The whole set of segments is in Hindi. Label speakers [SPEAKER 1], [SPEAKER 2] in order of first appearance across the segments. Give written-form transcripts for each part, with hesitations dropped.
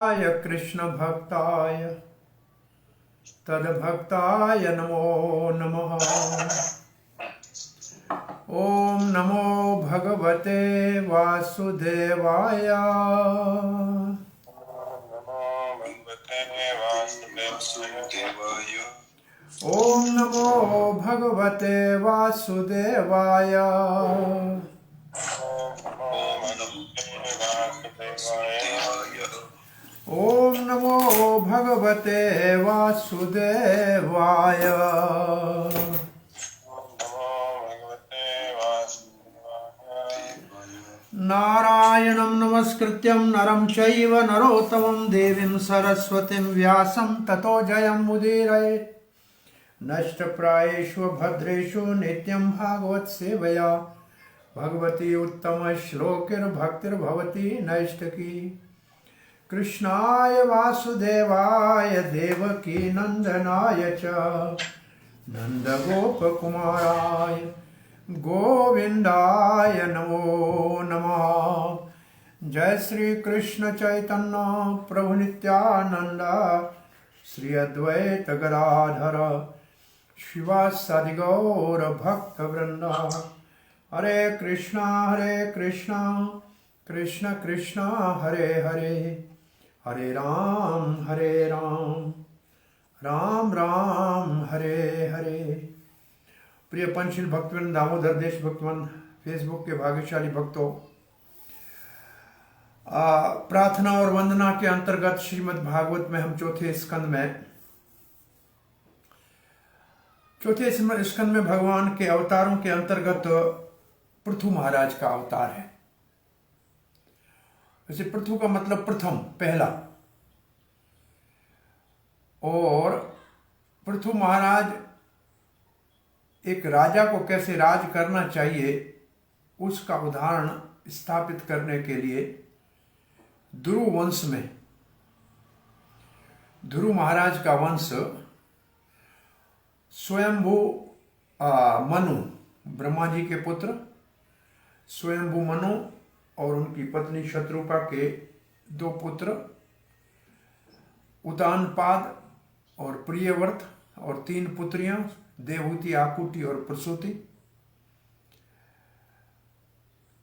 [SPEAKER 1] कृष्ण भक्ताय तद्भक्ताय नमो नमः। ओम नमो भगवते वासुदेवाय। ओम नमो भगवते वासुदेवाय। ओम नमो भगवते वासुदेवाय। नारायणं नमस्कृत्यं नरं चैव नरोत्तमं देवीं सरस्वतीं व्यासं ततो जयमुदीरयेत्। नष्टप्रायेषु भद्रेषु नित्यं भागवतसेवया भगवती उत्तमश्लोकैर्भक्तिर्भवती नैष्ठकी। कृष्णाय वासुदेवाय देवकी नंदनाय च नंदगोपकुमाराय गोविंदाय नमो नमः। जय श्री कृष्ण चैतन्य प्रभु नित्यानंद श्री अद्वैत गदाधर शिवासादि गौर भक्त वृंदा। हरे कृष्णा कृष्ण कृष्ण हरे हरे, हरे राम राम राम हरे हरे। प्रिय पंचशील भक्तवृंद, दामोदर देश भक्तवृंद, फेसबुक के भाग्यशाली भक्तों, प्रार्थना और वंदना के अंतर्गत श्रीमद् भागवत में हम चौथे स्कंद में भगवान के अवतारों के अंतर्गत पृथु महाराज का अवतार है। वैसे पृथु का मतलब प्रथम, पहला, और पृथु महाराज एक राजा को कैसे राज करना चाहिए उसका उदाहरण स्थापित करने के लिए ध्रुव वंश में, ध्रुव महाराज का वंश स्वयंभू मनु, ब्रह्मा जी के पुत्र स्वयंभू मनु और उनकी पत्नी शत्रुपा के दो पुत्र उतानपाद और प्रियव्रत, और तीन पुत्रियां देवहूति, आकुति और प्रसूति।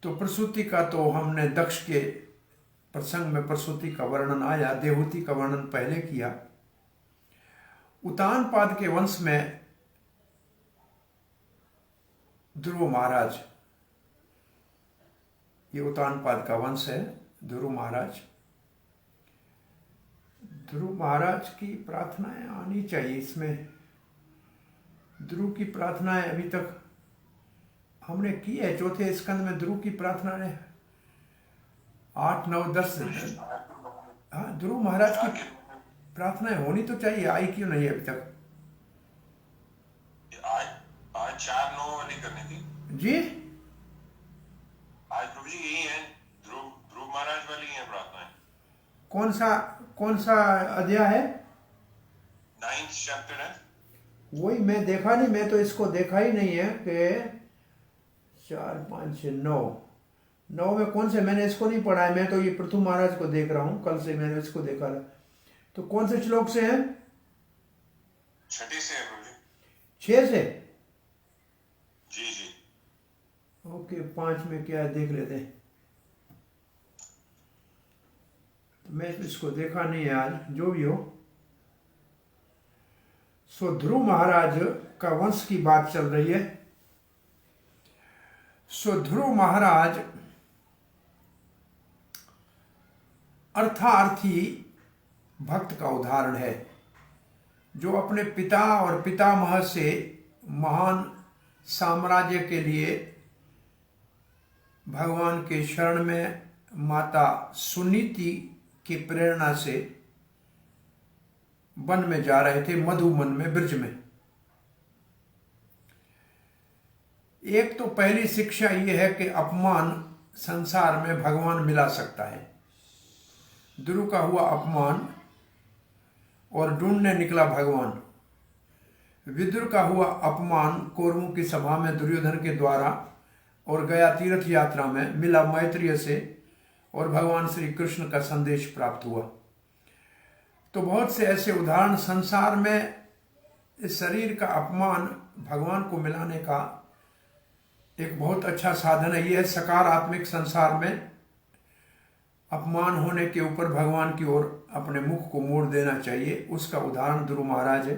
[SPEAKER 1] तो प्रसूति का तो हमने दक्ष के प्रसंग में प्रसूति का वर्णन आया, देवहूति का वर्णन पहले किया। उतानपाद के वंश में ध्रुव महाराज, ये उतानपाद का वंश है। ध्रुव महाराज, ध्रुव महाराज की प्रार्थनाएं आनी चाहिए इसमें। ध्रुव की प्रार्थनाएं अभी तक हमने की है चौथे स्कंद में। ध्रुव की प्रार्थना ने 8, 9, 10, हाँ, ध्रुव महाराज की प्रार्थनाएं होनी तो चाहिए, आई क्यों नहीं अभी तक?
[SPEAKER 2] आज 4, 9 वाली करनी थी
[SPEAKER 1] जी।
[SPEAKER 2] आज प्रभु जी यही है, ध्रुव महाराज वाली है प्रार्थनाएं।
[SPEAKER 1] कौन सा अध्याय है?
[SPEAKER 2] 9th चैप्टर है।
[SPEAKER 1] वही मैं देखा नहीं, मैं तो इसको देखा ही नहीं है कि 4, 5, 6, 9 में कौन से, मैंने इसको नहीं पढ़ा है। मैं तो ये पृथु महाराज को देख रहा हूँ, कल से मैंने इसको देखा था। तो कौन से श्लोक से है?
[SPEAKER 2] 6 से है प्रभु जी।
[SPEAKER 1] 6 से?
[SPEAKER 2] जी जी।
[SPEAKER 1] ओके, 5 में क्या है देख लेते हैं। मैं इसको देखा नहीं है आज, जो भी हो। सो ध्रुव महाराज का वंश की बात चल रही है। सो ध्रुव महाराज अर्थार्थी भक्त का उदाहरण है, जो अपने पिता और पितामह से महान साम्राज्य के लिए भगवान के शरण में माता सुनीति की प्रेरणा से वन में जा रहे थे, मधुवन में, ब्रज में। एक तो पहली शिक्षा यह है कि अपमान संसार में भगवान मिला सकता है। ध्रुव का हुआ अपमान और ढूंढने निकला भगवान। विदुर का हुआ अपमान कौरवों की सभा में दुर्योधन के द्वारा, और गया तीर्थ यात्रा में मिला मैत्रेय से, और भगवान श्री कृष्ण का संदेश प्राप्त हुआ। तो बहुत से ऐसे उदाहरण संसार में इस शरीर का अपमान भगवान को मिलाने का एक बहुत अच्छा साधन है। यह सकारात्मक संसार में अपमान होने के ऊपर भगवान की ओर अपने मुख को मोड़ देना चाहिए। उसका उदाहरण ध्रुव महाराज है।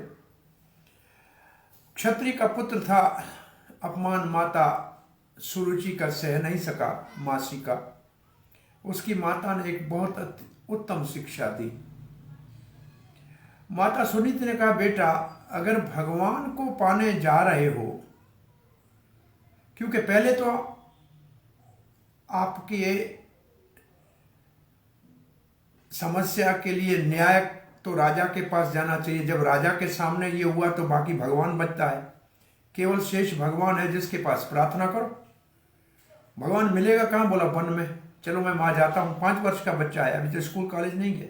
[SPEAKER 1] क्षत्रिय का पुत्र था, अपमान माता सुरुचि का सह नहीं सका, मासी का। उसकी माता ने एक बहुत उत्तम शिक्षा दी। माता सुनीति ने कहा, बेटा अगर भगवान को पाने जा रहे हो, क्योंकि पहले तो आपकी समस्या के लिए न्याय तो राजा के पास जाना चाहिए। जब राजा के सामने ये हुआ तो बाकी भगवान बचता है, केवल शेष भगवान है जिसके पास प्रार्थना करो। भगवान मिलेगा कहाँ? बोला वन में। चलो मैं वहां जाता हूं। 5 वर्ष का बच्चा है, अभी तो स्कूल कॉलेज नहीं गया।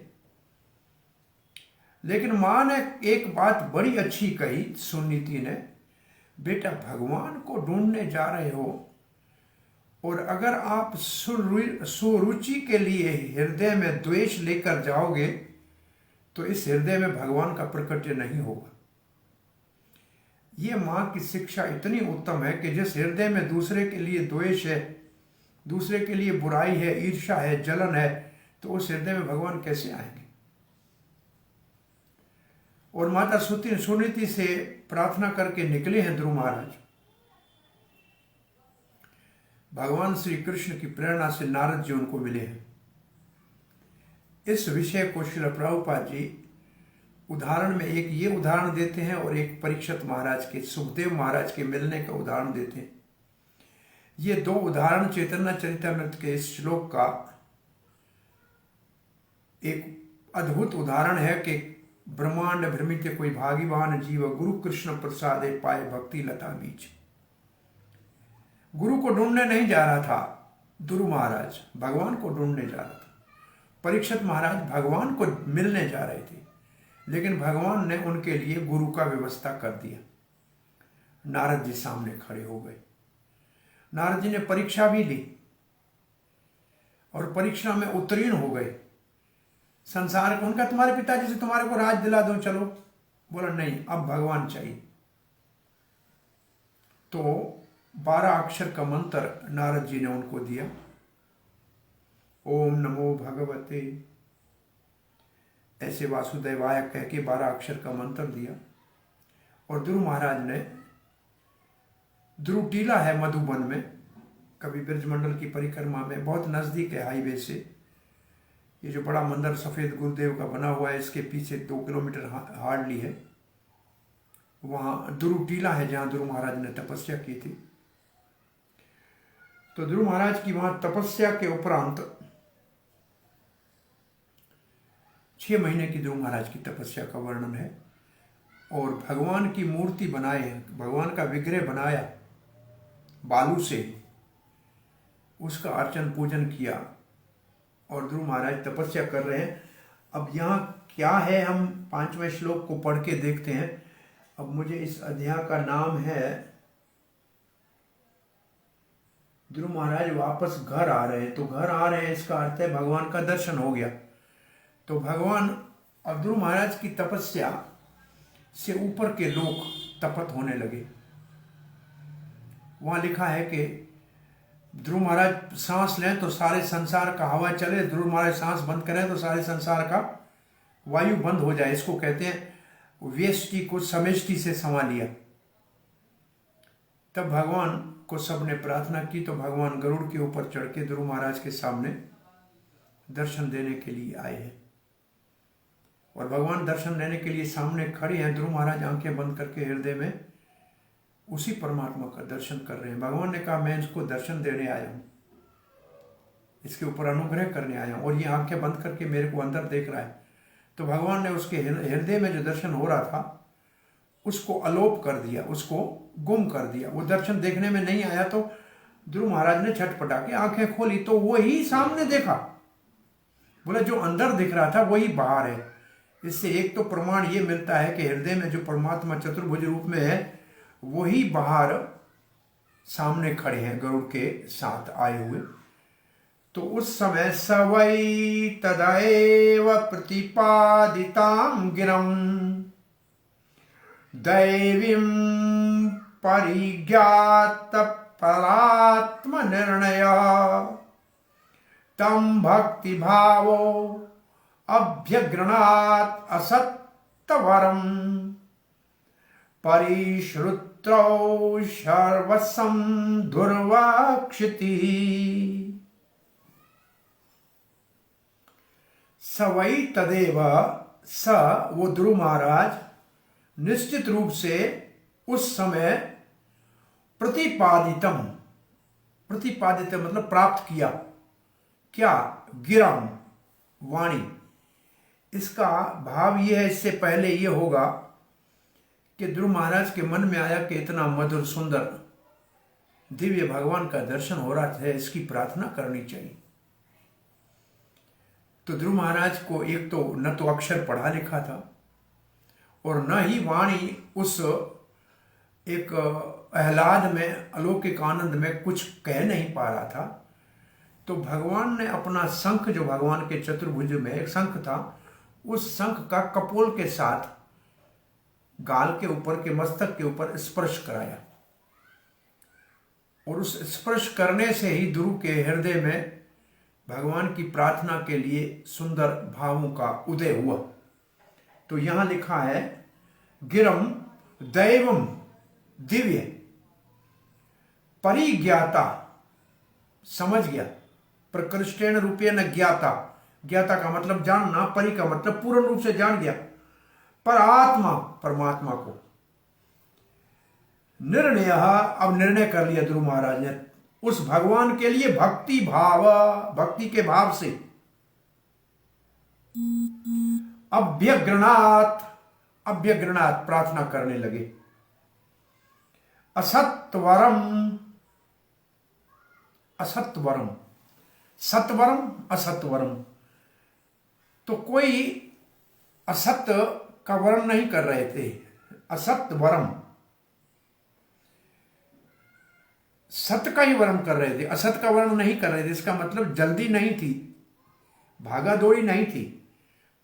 [SPEAKER 1] लेकिन मां ने एक बात बड़ी अच्छी कही, सुनीति ने, बेटा भगवान को ढूंढने जा रहे हो और अगर आप सुरुचि के लिए हृदय में द्वेष लेकर जाओगे तो इस हृदय में भगवान का प्रकट्य नहीं होगा। ये मां की शिक्षा इतनी उत्तम है कि जिस हृदय में दूसरे के लिए द्वेष है, दूसरे के लिए बुराई है, ईर्ष्या है, जलन है, तो उस हृदय में भगवान कैसे आएंगे? और माता सुनीति से प्रार्थना करके निकले हैं ध्रुव महाराज। भगवान श्री कृष्ण की प्रेरणा से नारद जी उनको मिले हैं। इस विषय को श्रील प्रभुपाद जी उदाहरण में एक ये उदाहरण देते हैं और एक परीक्षित महाराज के, सुखदेव महाराज के मिलने का उदाहरण देते हैं। ये 2 उदाहरण चैतन्य चरितामृत के इस श्लोक का एक अद्भुत उदाहरण है कि ब्रह्मांड भ्रमित कोई भागीवान जीव, गुरु कृष्ण प्रसादे पाए भक्ति लता बीज। गुरु को ढूंढने नहीं जा रहा था ध्रुव महाराज, भगवान को ढूंढने जा रहा था। परीक्षित महाराज भगवान को मिलने जा रहे थे, लेकिन भगवान ने उनके लिए गुरु का व्यवस्था कर दिया। नारद जी सामने खड़े हो गए। नारद जी ने परीक्षा भी ली और परीक्षा में उत्तीर्ण हो गए। संसार को उनका, तुम्हारे पिताजी से तुम्हारे को राज दिला दूं, चलो। बोला नहीं, अब भगवान चाहिए। तो 12 अक्षर का मंत्र नारद जी ने उनको दिया। ओम नमो भगवते, ऐसे वासुदेवाय कह के 12 अक्षर का मंत्र दिया। और ध्रुव महाराज ने, ध्रुव टीला है मधुबन में, कभी ब्रजमंडल की परिक्रमा में, बहुत नजदीक है हाईवे से। ये जो बड़ा मंदिर सफेद गुरुदेव का बना हुआ है, इसके पीछे 2 किलोमीटर हार्डली है। वहां ध्रुव टीला है जहां ध्रुव महाराज ने तपस्या की थी। तो ध्रुव महाराज की वहां तपस्या के उपरांत 6 महीने की ध्रुव महाराज की तपस्या का वर्णन है। और भगवान की मूर्ति बनाए, भगवान का विग्रह बनाया बालू से, उसका अर्चन पूजन किया और ध्रुव महाराज तपस्या कर रहे हैं। अब यहाँ क्या है, हम 5वें श्लोक को पढ़ के देखते हैं। अब मुझे इस अध्याय का नाम है, ध्रुव महाराज वापस घर आ रहे हैं। तो घर आ रहे हैं इसका अर्थ है भगवान का दर्शन हो गया। तो भगवान, अब ध्रुव महाराज की तपस्या से ऊपर के लोग तपत होने लगे। वहां लिखा है कि ध्रुव महाराज सांस लें तो सारे संसार का हवा चले, ध्रुव महाराज सांस बंद करें तो सारे संसार का वायु बंद हो जाए। इसको कहते हैं व्यष्टि को समष्टि से समा लिया। तब भगवान को सबने प्रार्थना की तो भगवान गरुड़ के ऊपर चढ़ के ध्रुव महाराज के सामने दर्शन देने के लिए आए हैं। और भगवान दर्शन देने के लिए सामने खड़े हैं। ध्रुव महाराज आंखें बंद करके हृदय में उसी परमात्मा का दर्शन कर रहे हैं। भगवान ने कहा, मैं इसको दर्शन देने आया हूं, इसके ऊपर अनुग्रह करने आया हूं, और ये आंखें बंद करके मेरे को अंदर देख रहा है। तो भगवान ने उसके हृदय में जो दर्शन हो रहा था उसको अलोप कर दिया, उसको गुम कर दिया। वो दर्शन देखने में नहीं आया। तो ध्रुव महाराज ने छटपटा के आंखें खोली तो वही सामने देखा। बोला जो अंदर दिख रहा था वही बाहर है। इससे एक तो प्रमाण ये मिलता है कि हृदय में जो परमात्मा चतुर्भुज रूप में है वही बाहर सामने खड़े हैं गरुड़ के साथ आए हुए। तो उस समय स वै तदैव प्रतिपादितां गिरं दैवीं परिज्ञात परात्मनिर्णय तं भक्तिभावो अभ्यगृणात् असत्तवरम् परिश्रुत्रौ सर्वसं दुर्वाक्षितिः। स वै तदेव, स वो ध्रुव महाराज निश्चित रूप से उस समय प्रतिपादितम, प्रतिपादित मतलब प्राप्त किया, क्या, गिरम वाणी। इसका भाव यह है, इससे पहले यह होगा कि ध्रुव महाराज के मन में आया कि इतना मधुर सुंदर दिव्य भगवान का दर्शन हो रहा है, इसकी प्रार्थना करनी चाहिए। तो ध्रुव महाराज को एक तो न तो अक्षर पढ़ा लिखा था और न ही वाणी उस एक आह्लाद में, अलौकिक आनंद में कुछ कह नहीं पा रहा था। तो भगवान ने अपना शंख, जो भगवान के चतुर्भुज में एक शंख था, उस शंख का कपोल के साथ गाल के ऊपर के मस्तक के ऊपर स्पर्श कराया और उस स्पर्श करने से ही ध्रुव के हृदय में भगवान की प्रार्थना के लिए सुंदर भावों का उदय हुआ। तो यहां लिखा है गिरम दैवम, दिव्य, परिज्ञाता, समझ गया, प्रकृष्टेन रूपेण ज्ञाता, ज्ञाता का मतलब जानना, परि का मतलब पूर्ण रूप से जान गया, पर आत्मा, परमात्मा को। निर्णय, अब निर्णय कर लिया ध्रुव महाराज ने उस भगवान के लिए भक्ति भाव, भक्ति के भाव से अभ्यगृणात, अभ्यगृणात प्रार्थना करने लगे। असत्वरम, असत्वरम, सत्वरम असत्वरम, तो कोई असत्य का वर्ण नहीं कर रहे थे, असत्वरम, सत्य का ही वर्ण कर रहे थे, असत का वर्ण नहीं कर रहे थे। इसका मतलब जल्दी नहीं थी, भागा दौड़ी नहीं थी।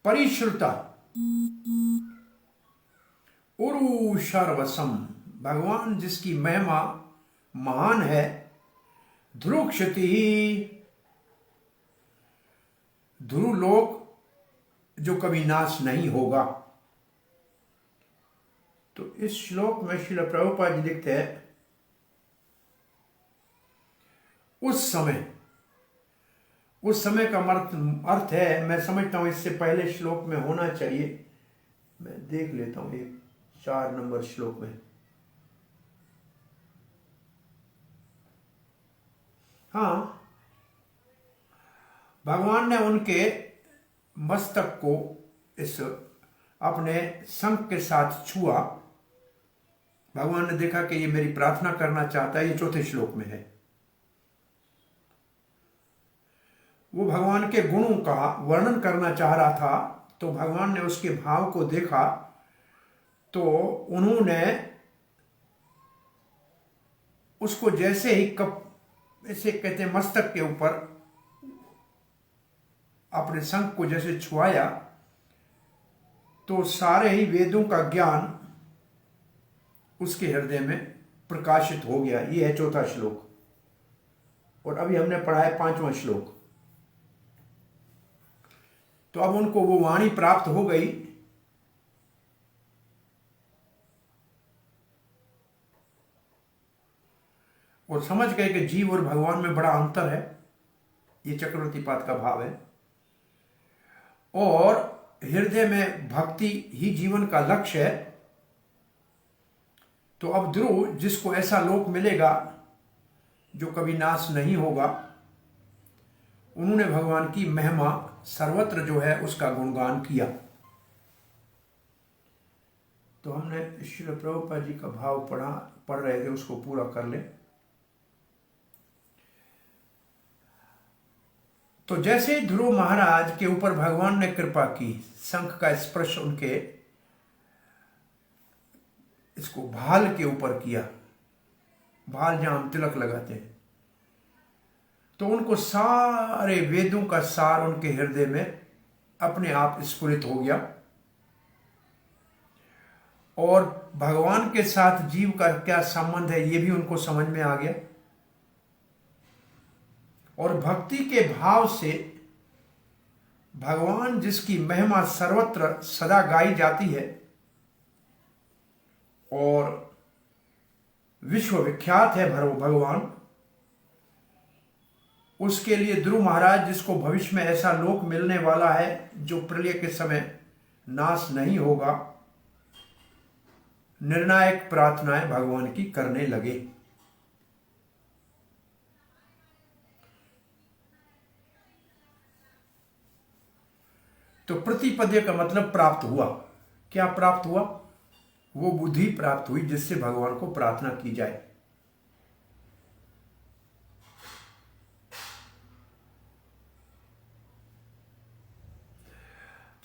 [SPEAKER 1] परिश्रुता, उरु सर्वसम, भगवान जिसकी महिमा महान है, ध्रुव क्षति ही, ध्रुव लोक जो कभी नाश नहीं होगा। तो इस श्लोक में श्रील प्रभुपाद जी लिखते हैं उस समय, उस समय का अर्थ है, मैं समझता हूं इससे पहले श्लोक में होना चाहिए, मैं देख लेता हूं एक 4 नंबर श्लोक में। हाँ, भगवान ने उनके मस्तक को इस अपने शंख के साथ छुआ। भगवान ने देखा कि ये मेरी प्रार्थना करना चाहता है, ये 4थे श्लोक में है। वो भगवान के गुणों का वर्णन करना चाह रहा था, तो भगवान ने उसके भाव को देखा, तो उन्होंने उसको जैसे ही ऐसे कहते हैं मस्तक के ऊपर अपने शंख को जैसे छुआया, तो सारे ही वेदों का ज्ञान उसके हृदय में प्रकाशित हो गया। ये है 4था श्लोक, और अभी हमने पढ़ा है 5वां श्लोक। तो अब उनको वो वाणी प्राप्त हो गई, और समझ गए कि जीव और भगवान में बड़ा अंतर है। ये चक्रवर्ती पाद का भाव है, और हृदय में भक्ति ही जीवन का लक्ष्य है। तो अब ध्रुव, जिसको ऐसा लोक मिलेगा जो कभी नाश नहीं होगा, उन्होंने भगवान की महिमा सर्वत्र जो है उसका गुणगान किया। तो हमने श्रील प्रभुपाद जी का भाव पढ़ रहे थे, उसको पूरा कर ले। तो जैसे ध्रुव महाराज के ऊपर भगवान ने कृपा की, शंख का स्पर्श उनके इसको भाल के ऊपर किया, भाल जहां हम तिलक लगाते हैं, तो उनको सारे वेदों का सार उनके हृदय में अपने आप स्फुरित हो गया और भगवान के साथ जीव का क्या संबंध है ये भी उनको समझ में आ गया। और भक्ति के भाव से भगवान जिसकी महिमा सर्वत्र सदा गाई जाती है और विश्व विख्यात है भगवान, उसके लिए ध्रुव महाराज जिसको भविष्य में ऐसा लोक मिलने वाला है जो प्रलय के समय नाश नहीं होगा, निर्णायक प्रार्थनाएं भगवान की करने लगे। तो प्रतिपद्य का मतलब प्राप्त हुआ। क्या प्राप्त हुआ? वो बुद्धि प्राप्त हुई जिससे भगवान को प्रार्थना की जाए।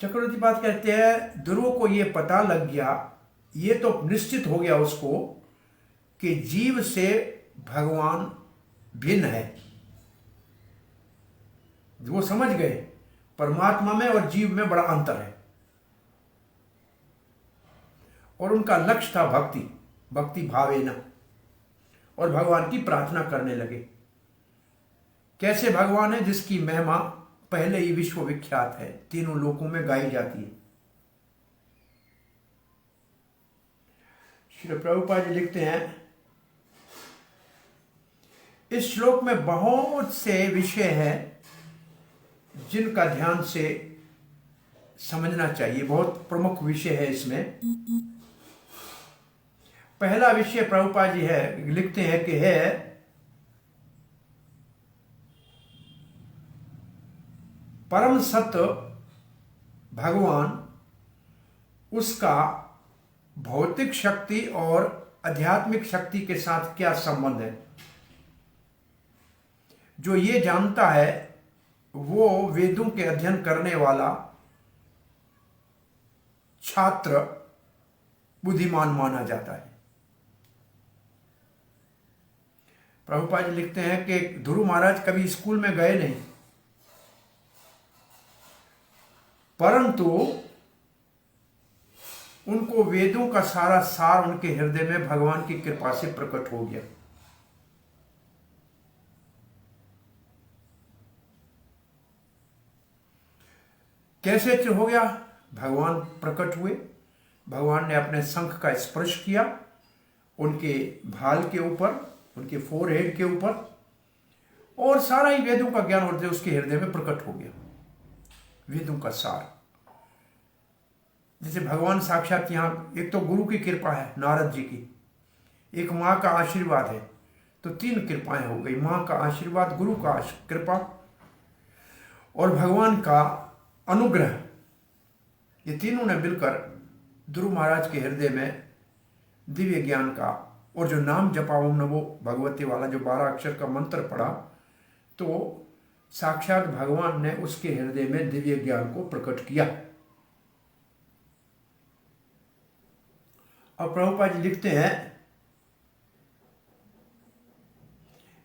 [SPEAKER 1] चक्रवर्ती बात कहते हैं ध्रुव को यह पता लग गया, ये तो निश्चित हो गया उसको कि जीव से भगवान भिन्न है। वो समझ गए परमात्मा में और जीव में बड़ा अंतर है और उनका लक्ष्य था भक्ति, भक्ति भावेना, और भगवान की प्रार्थना करने लगे। कैसे भगवान है जिसकी महिमा पहले ही विश्व विख्यात है, तीनों लोकों में गाई जाती है। श्री प्रभुपाद जी लिखते हैं इस श्लोक में बहुत से विषय हैं जिनका ध्यान से समझना चाहिए। बहुत प्रमुख विषय है इसमें। पहला विषय प्रभुपाद जी है लिखते हैं कि है परम सत्य भगवान, उसका भौतिक शक्ति और आध्यात्मिक शक्ति के साथ क्या संबंध है। जो ये जानता है वो वेदों के अध्ययन करने वाला छात्र बुद्धिमान माना जाता है। प्रभुपाद जी लिखते हैं कि ध्रुव महाराज कभी स्कूल में गए नहीं, परंतु उनको वेदों का सारा सार उनके हृदय में भगवान की कृपा से प्रकट हो गया। कैसे हो गया? भगवान प्रकट हुए, भगवान ने अपने शंख का स्पर्श किया उनके भाल के ऊपर, उनके फोरहेड के ऊपर, और सारा ही वेदों का ज्ञान होते उसके हृदय में प्रकट हो गया। वेदों का सार, जैसे भगवान साक्षात यहां, एक तो गुरु की कृपा है नारद जी की, एक मां का आशीर्वाद है, तो तीन कृपाएं हो गई। मां का आशीर्वाद, गुरु का कृपा और भगवान का अनुग्रह, ये तीनों ने मिलकर ध्रुव महाराज के हृदय में दिव्य ज्ञान का, और जो नाम जपा ओम नमो भगवते वाला जो 12 अक्षर का मंत्र पढ़ा, तो साक्षात भगवान ने उसके हृदय में दिव्य ज्ञान को प्रकट किया। और प्रभुपाद जी लिखते हैं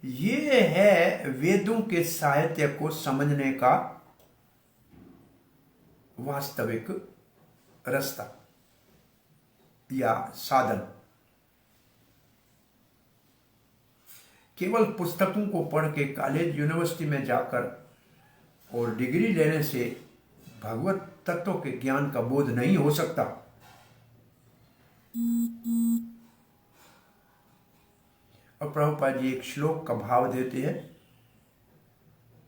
[SPEAKER 1] ये है वेदों के साहित्य को समझने का वास्तविक रास्ता या साधन। केवल पुस्तकों को पढ़ के कॉलेज यूनिवर्सिटी में जाकर और डिग्री लेने से भगवत तत्व के ज्ञान का बोध नहीं हो सकता। और प्रभुपाद जी एक श्लोक का भाव देते हैं,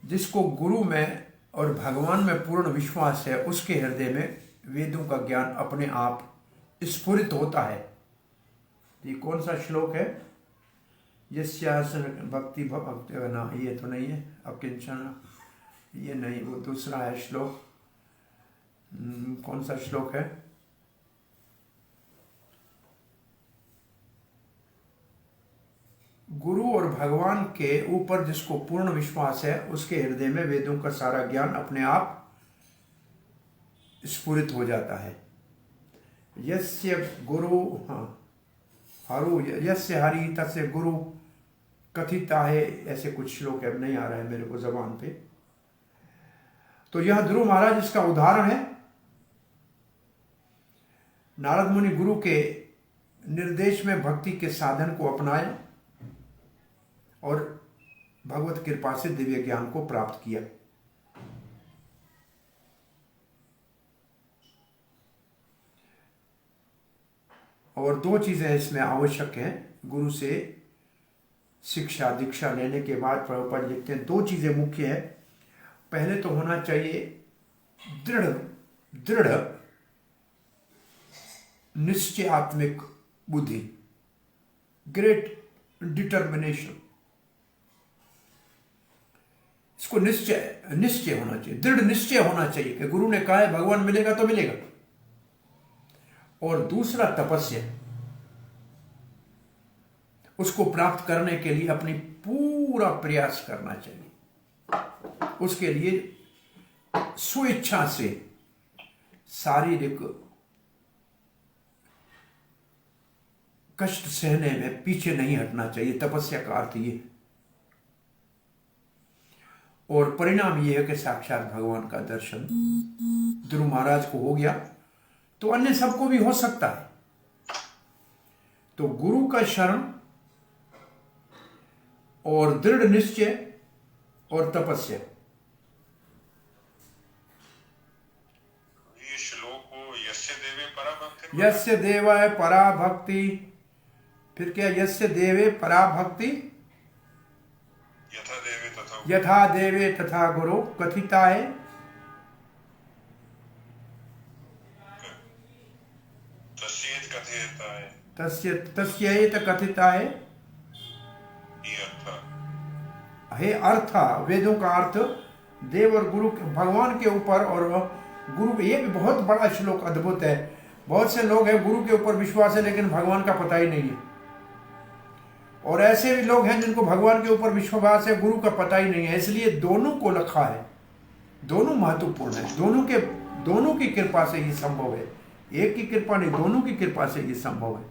[SPEAKER 1] जिसको गुरु में और भगवान में पूर्ण विश्वास है उसके हृदय में वेदों का ज्ञान अपने आप स्फुरित होता है। ये कौन सा श्लोक है? यस्यासन भक्ति भक्ति ना, ये तो नहीं है। अब किंचन, ये नहीं, वो दूसरा है श्लोक। कौन सा श्लोक है? गुरु और भगवान के ऊपर जिसको पूर्ण विश्वास है उसके हृदय में वेदों का सारा ज्ञान अपने आप स्फुरित हो जाता है। यस्य गुरु, हाँ, हरु यस्य हरि तस्य गुरु कथिता है, ऐसे कुछ श्लोक अब नहीं आ रहा है मेरे को जबान पे। तो यह ध्रुव महाराज इसका उदाहरण है। नारद मुनि गुरु के निर्देश में भक्ति के साधन को अपनाया और भगवत कृपा से दिव्य ज्ञान को प्राप्त किया। और दो चीजें इसमें आवश्यक हैं। गुरु से शिक्षा दीक्षा लेने के बाद प्रभुपाद लिखते हैं दो चीजें मुख्य है। पहले तो होना चाहिए दृढ़ दृढ़ निश्चयात्मिक बुद्धि, ग्रेट डिटर्मिनेशन। इसको निश्चय होना चाहिए, दृढ़ निश्चय होना चाहिए कि गुरु ने कहा है भगवान मिलेगा तो मिलेगा। और दूसरा तपस्या, उसको प्राप्त करने के लिए अपनी पूरा प्रयास करना चाहिए। उसके लिए स्वेच्छा से शारीरिक कष्ट सहने में पीछे नहीं हटना चाहिए। तपस्या का अर्थ ये। और परिणाम यह है कि साक्षात भगवान का दर्शन ध्रुव महाराज को हो गया तो अन्य सबको भी हो सकता है। तो गुरु का शरण और दृढ़ निश्चय और तपस्या।
[SPEAKER 2] ये श्लोक को यस्य देवे पराभक्ति,
[SPEAKER 1] यस्य देवाय पराभक्ति, फिर क्या यस्य देवे पराभक्ति यथा देवे तथा गुरु कथिता है। तस्येत कथिता है। हे अर्थ, वेदों का अर्थ देव और गुरु भगवान के ऊपर और गुरु। ये भी बहुत बड़ा श्लोक अद्भुत है। बहुत से लोग हैं गुरु के ऊपर विश्वास है लेकिन भगवान का पता ही नहीं है, और ऐसे भी लोग हैं जिनको भगवान के ऊपर विश्वास है गुरु का पता ही नहीं है। इसलिए दोनों को रखा है, दोनों महत्वपूर्ण है। दोनों की कृपा से ही संभव है। एक की कृपा नहीं, दोनों की कृपा से ही संभव है।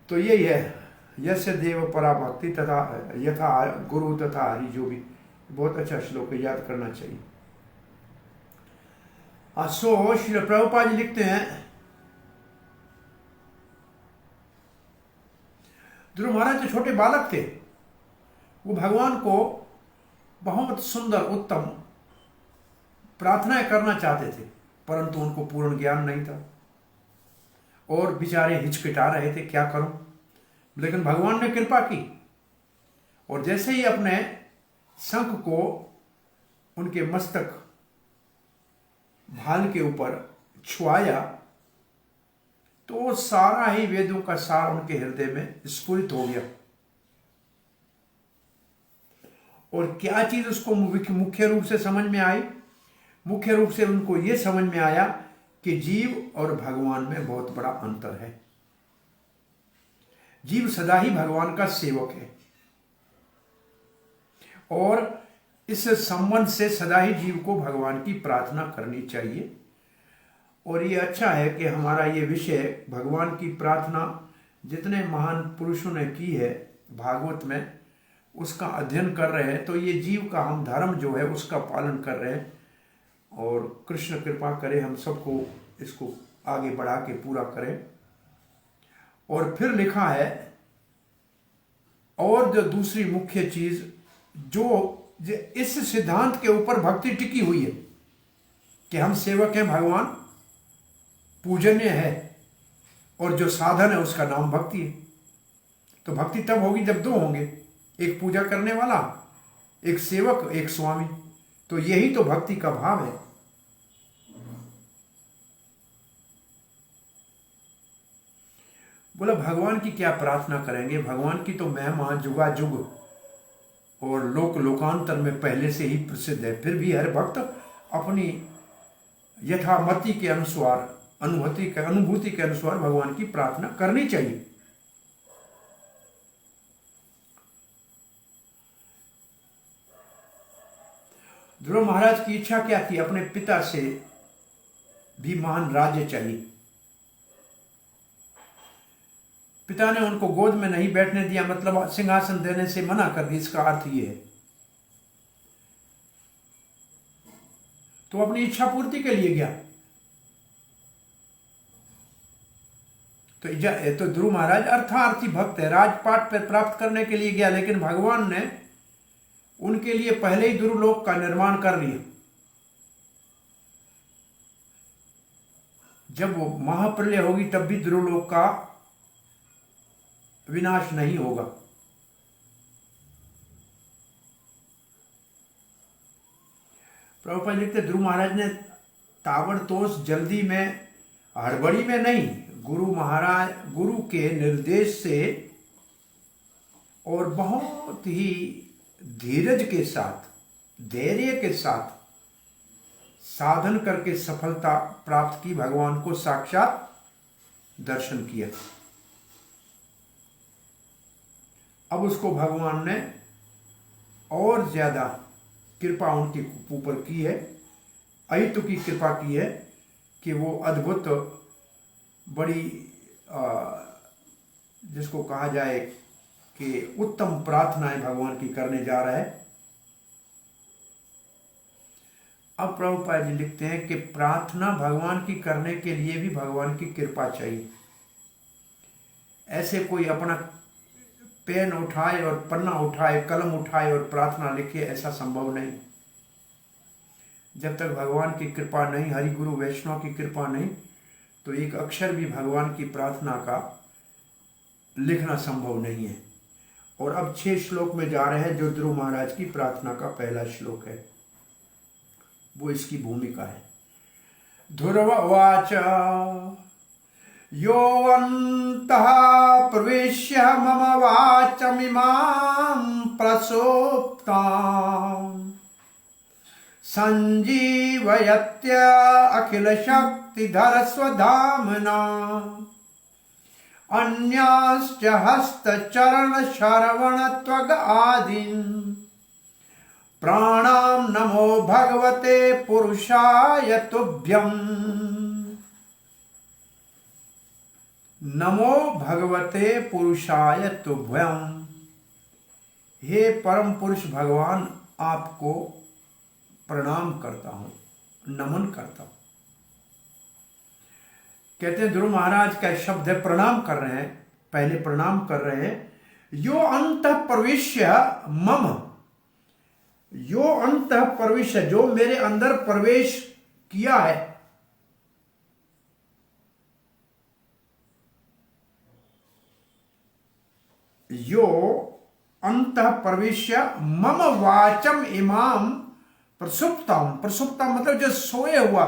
[SPEAKER 1] तो यही है यस्य देव पराभक्ति तथा यथा गुरु तथा हरि। जो भी बहुत अच्छा श्लोक है, याद करना चाहिए। सो श्री प्रभुपाद जी लिखते हैं ध्रुव महाराज जो छोटे बालक थे वो भगवान को बहुत सुंदर उत्तम प्रार्थनाएं करना चाहते थे, परंतु उनको पूर्ण ज्ञान नहीं था और बेचारे हिचकिटा रहे थे क्या करूं। लेकिन भगवान ने कृपा की और जैसे ही अपने शंख को उनके मस्तक भाल के ऊपर छुआया तो सारा ही वेदों का सार उनके हृदय में स्फुरित हो गया। और क्या चीज उसको मुख्य रूप से समझ में आई? मुख्य रूप से उनको यह समझ में आया कि जीव और भगवान में बहुत बड़ा अंतर है। जीव सदा ही भगवान का सेवक है और इस संबंध से सदा ही जीव को भगवान की प्रार्थना करनी चाहिए। और ये अच्छा है कि हमारा ये विषय भगवान की प्रार्थना जितने महान पुरुषों ने की है भागवत में उसका अध्ययन कर रहे हैं। तो ये जीव का हम धर्म जो है उसका पालन कर रहे हैं और कृष्ण कृपा करे हम सबको इसको आगे बढ़ा के पूरा करें। और फिर लिखा है और जो दूसरी मुख्य चीज जो इस सिद्धांत के ऊपर भक्ति टिकी हुई है कि हम सेवक हैं, भगवान पूजनीय है और जो साधन है उसका नाम भक्ति है। तो भक्ति तब होगी जब दो होंगे, एक पूजा करने वाला, एक सेवक, एक स्वामी। तो यही तो भक्ति का भाव है। बोला भगवान की क्या प्रार्थना करेंगे? भगवान की तो महिमा जुगाजुग और लोकांतर में पहले से ही प्रसिद्ध है। फिर भी हर भक्त अपनी यथामति के अनुसार अनुभूति के अनुसार भगवान की प्रार्थना करनी चाहिए। ध्रुव महाराज की इच्छा क्या थी? अपने पिता से भी महान राज्य चाहिए। पिता ने उनको गोद में नहीं बैठने दिया, मतलब सिंहासन देने से मना कर दिया, इसका अर्थ ये है। तो अपनी इच्छा पूर्ति के लिए गया। तो ध्रुव महाराज अर्थार्थी भक्त है, राजपाट पर प्राप्त करने के लिए गया, लेकिन भगवान ने उनके लिए पहले ही ध्रुवलोक का निर्माण कर लिया। जब वो महाप्रलय होगी तब भी ध्रुवलोक का विनाश नहीं होगा। प्रभुपाद लिखते ध्रुव महाराज ने ताबड़तोड़ जल्दी में, हड़बड़ी में नहीं, गुरु के निर्देश से और बहुत ही धीरज के साथ, धैर्य के साथ साधन करके सफलता प्राप्त की, भगवान को साक्षात दर्शन किया। अब उसको भगवान ने और ज्यादा कृपा उनके ऊपर की है, अहितु की कृपा की है कि वो अद्भुत बड़ी जिसको कहा जाए कि उत्तम प्रार्थनाएं भगवान की करने जा रहा है। अब प्रभुपाद जी लिखते हैं कि प्रार्थना भगवान की करने के लिए भी भगवान की कृपा चाहिए। ऐसे कोई अपना पेन उठाए और पन्ना उठाए, कलम उठाए और प्रार्थना लिखे, ऐसा संभव नहीं। जब तक भगवान की कृपा नहीं, हरि गुरु वैष्णव की कृपा नहीं, तो एक अक्षर भी भगवान की प्रार्थना का लिखना संभव नहीं है। और अब 6 श्लोक में जा रहे हैं जो ध्रुव महाराज की प्रार्थना का पहला श्लोक है, वो इसकी भूमिका है। ध्रुव उवाच यो अन्तः प्रवेश्य मम वाचमिमां प्रसुप्ताम् संजीवयत्य अखिल शक्तिधर स्वधामना अन्याश्च हस्तचरण श्रवण त्वग आदीन् प्राणां नमो भगवते पुरुषाय तुभ्यम्। नमो भगवते पुरुषाय तुभ्यम्। हे परम पुरुष भगवान, आपको प्रणाम करता हूं, नमन करता हूं। कहते हैं ध्रुव महाराज का शब्द है, प्रणाम कर रहे हैं, पहले प्रणाम कर रहे हैं। यो अंतः प्रविश्य मम, यो अंतः प्रविश्य, जो मेरे अंदर प्रवेश किया है। यो अंतः प्रविश्य मम वाचम इमाम प्रसुप्तम। प्रसुप्तम मतलब जो सोया हुआ,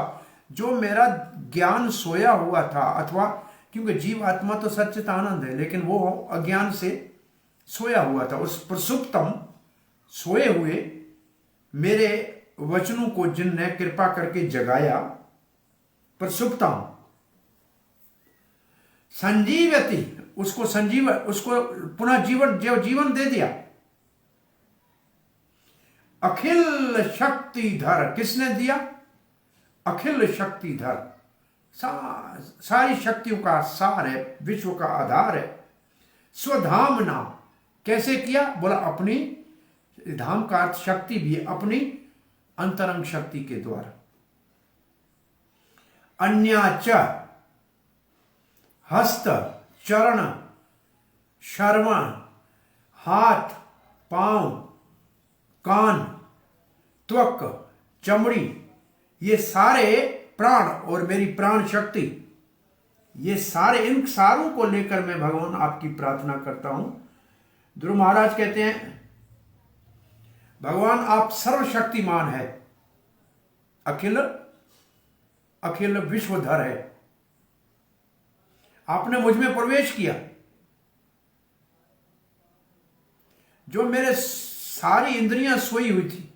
[SPEAKER 1] जो मेरा ज्ञान सोया हुआ था, अथवा क्योंकि जीव आत्मा तो सच्चित आनंद है, लेकिन वो अज्ञान से सोया हुआ था। उस प्रसुप्तम सोए हुए मेरे वचनों को जिनने कृपा करके जगाया, प्रसुप्तम संजीवती, उसको उसको पुनः जीवन दे दिया। अखिल शक्तिधर, किसने दिया? अखिल शक्तिधर, सारी शक्तियों का सार है, विश्व का आधार है। स्वधामना, कैसे किया? बोला अपनी धाम का अर्थ शक्ति भी है, अपनी अंतरंग शक्ति के द्वारा। अन्याच हस्त चरण श्रवण, हाथ पांव कान त्वक चमड़ी, ये सारे प्राण और मेरी प्राण शक्ति, ये सारे, इन सारों को लेकर मैं भगवान आपकी प्रार्थना करता हूं। ध्रुव महाराज कहते हैं भगवान आप सर्वशक्तिमान है, अखिल अखिल विश्वधर है। आपने मुझ में प्रवेश किया, जो मेरे सारी इंद्रियां सोई हुई थी,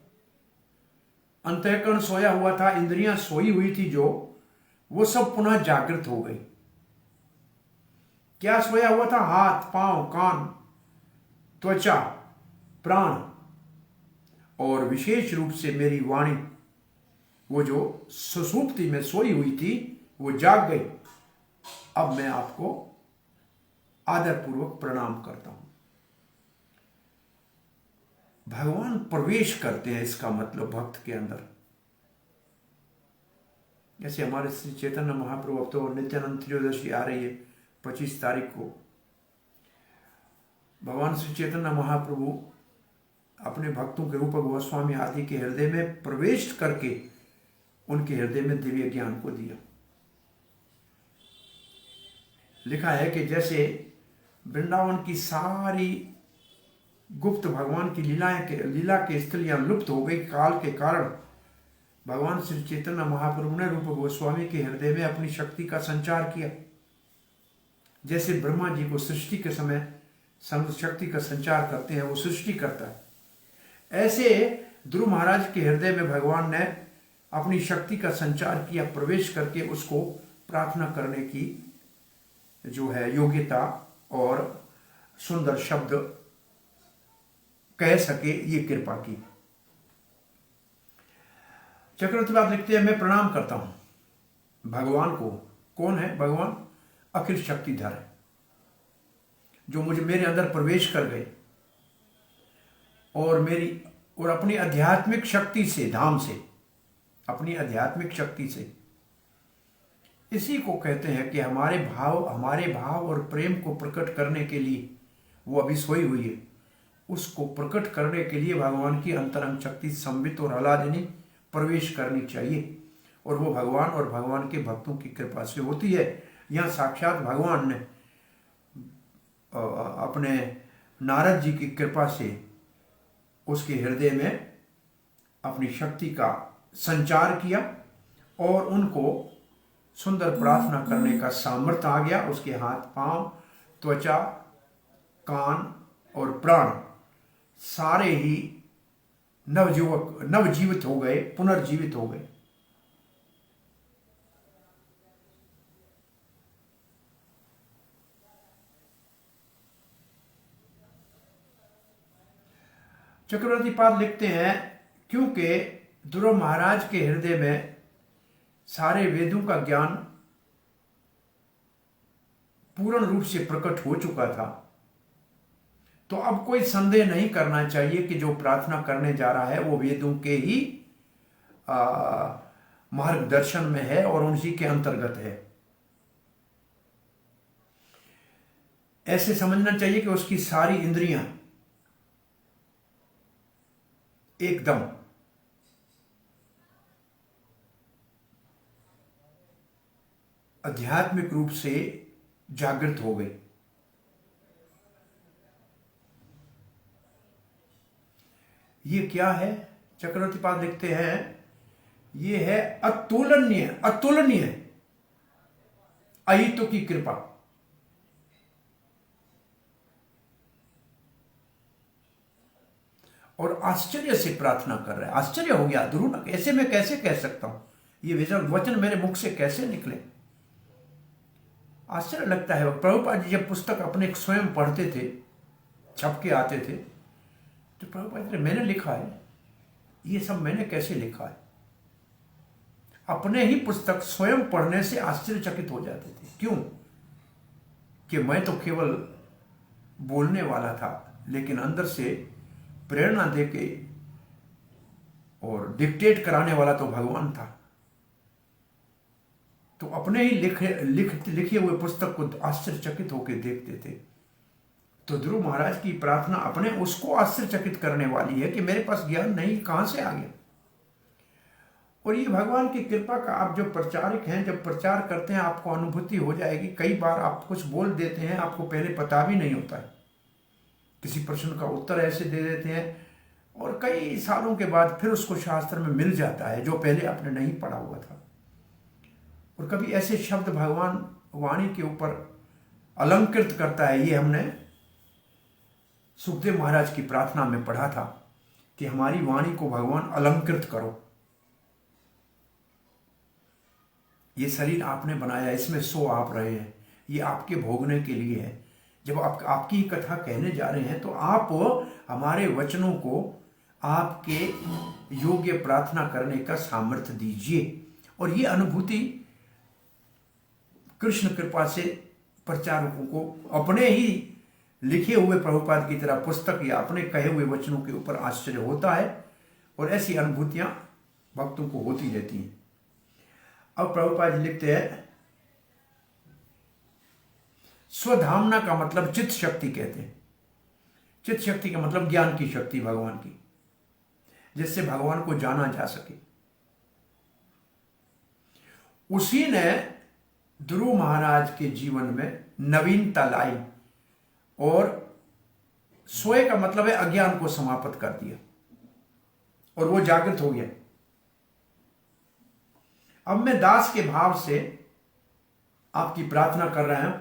[SPEAKER 1] अंतःकरण सोया हुआ था, इंद्रियां सोई हुई थी, जो वो सब पुनः जागृत हो गई। क्या सोया हुआ था? हाथ पांव कान त्वचा प्राण, और विशेष रूप से मेरी वाणी, वो जो सुषुप्ति में सोई हुई थी, वो जाग गई। अब मैं आपको आदरपूर्वक प्रणाम करता हूं। भगवान प्रवेश करते हैं, इसका मतलब भक्त के अंदर। जैसे हमारे श्री चैतन्य महाप्रभु, अब तो नित्यानंद त्रयोदशी आ रही है 25 तारीख को, भगवान श्री चैतन्य महाप्रभु अपने भक्तों के रूपक गोस्वामी आदि के हृदय में प्रवेश करके उनके हृदय में दिव्य ज्ञान को दिया। लिखा है कि जैसे वृंदावन की सारी गुप्त भगवान की लीला के स्थलियां लुप्त हो गई काल के कारण, भगवान श्री चैतन्य महाप्रभु ने रूप गोस्वामी के हृदय में अपनी शक्ति का संचार किया। जैसे ब्रह्मा जी को सृष्टि के समय शक्ति का संचार करते हैं, वो सृष्टि करता है, ऐसे ध्रुव महाराज के हृदय में भगवान ने अपनी शक्ति का संचार किया, प्रवेश करके उसको प्रार्थना करने की जो है योग्यता और सुंदर शब्द कह सके, ये कृपा की। चक्रवर्ती बात लिखते हैं, मैं प्रणाम करता हूं भगवान को। कौन है भगवान? अखिल शक्तिधर है, जो मुझे मेरे अंदर प्रवेश कर गए और अपनी आध्यात्मिक शक्ति से, धाम से, अपनी आध्यात्मिक शक्ति से, इसी को कहते हैं कि हमारे भाव और प्रेम को प्रकट करने के लिए, वो अभी सोई हुई है, उसको प्रकट करने के लिए भगवान की अंतरंग शक्ति संवित और आह्लादिनी प्रवेश करनी चाहिए, और वो भगवान और भगवान के भक्तों की कृपा से होती है। यहाँ साक्षात भगवान ने अपने नारद जी की कृपा से उसके हृदय में अपनी शक्ति का संचार किया और उनको सुंदर प्रार्थना करने का सामर्थ्य आ गया। उसके हाथ, पांव, त्वचा, कान और प्राण सारे ही नवजीवित हो गए, पुनर्जीवित हो गए। चक्रवर्ती पाद लिखते हैं, क्योंकि ध्रुव महाराज के हृदय में सारे वेदों का ज्ञान पूर्ण रूप से प्रकट हो चुका था, तो अब कोई संदेह नहीं करना चाहिए कि जो प्रार्थना करने जा रहा है वो वेदों के ही मार्गदर्शन में है और उन्हीं के अंतर्गत है। ऐसे समझना चाहिए कि उसकी सारी इंद्रियां एकदम आध्यात्मिक रूप से जागृत हो गई। ये क्या है? चक्रवर्ती पाद लिखते हैं, ये है अतुलनीय अहितों की कृपा। और आश्चर्य से प्रार्थना कर रहे हैं। आश्चर्य हो गया, ध्रुव ना, ऐसे मैं कैसे कह सकता हूं, ये वचन मेरे मुख से कैसे निकले? आश्चर्य लगता है। प्रभुपाद जी जब पुस्तक अपने स्वयं पढ़ते थे, छप के आते थे, तो प्रभुपाद जी, मैंने लिखा है, ये सब मैंने कैसे लिखा है? अपने ही पुस्तक स्वयं पढ़ने से आश्चर्यचकित हो जाते थे। क्यों? कि मैं तो केवल बोलने वाला था, लेकिन अंदर से प्रेरणा देके और डिक्टेट कराने वाला तो भगवान था। तो अपने ही लिखे हुए पुस्तक को आश्चर्यचकित होकर देखते थे। तो ध्रुव महाराज की प्रार्थना अपने उसको आश्चर्यचकित करने वाली है कि मेरे पास ज्ञान नहीं, कहां से आ गया? और ये भगवान की कृपा का, आप जो प्रचारक हैं, जब प्रचार करते हैं आपको अनुभूति हो जाएगी। कई बार आप कुछ बोल देते हैं, आपको पहले पता भी नहीं होता है, किसी प्रश्न का उत्तर ऐसे दे देते हैं और कई सालों के बाद फिर उसको शास्त्र में मिल जाता है जो पहले आपने नहीं पढ़ा हुआ था। और कभी ऐसे शब्द भगवान वाणी के ऊपर अलंकृत करता है। ये हमने सुखदेव महाराज की प्रार्थना में पढ़ा था कि हमारी वाणी को भगवान अलंकृत करो। ये शरीर आपने बनाया, इसमें सो आप रहे हैं, ये आपके भोगने के लिए है। जब आपकी कथा कहने जा रहे हैं तो आप हमारे वचनों को आपके योग्य प्रार्थना करने का सामर्थ्य दीजिए। और ये अनुभूति कृष्ण कृपा से प्रचारकों को अपने ही लिखे हुए प्रभुपाद की तरह पुस्तक या अपने कहे हुए वचनों के ऊपर आश्चर्य होता है और ऐसी अनुभूतियां भक्तों को होती रहती हैं। अब प्रभुपाद जी लिखते हैं, स्वधामना का मतलब चित्त शक्ति कहते हैं। चित्त शक्ति का मतलब ज्ञान की शक्ति भगवान की, जिससे भगवान को जाना जा सके। उसी ने ध्रुव महाराज के जीवन में नवीनता लाई और सोए का मतलब है अज्ञान को समाप्त कर दिया और वो जागृत हो गया। अब मैं दास के भाव से आपकी प्रार्थना कर रहा हूं,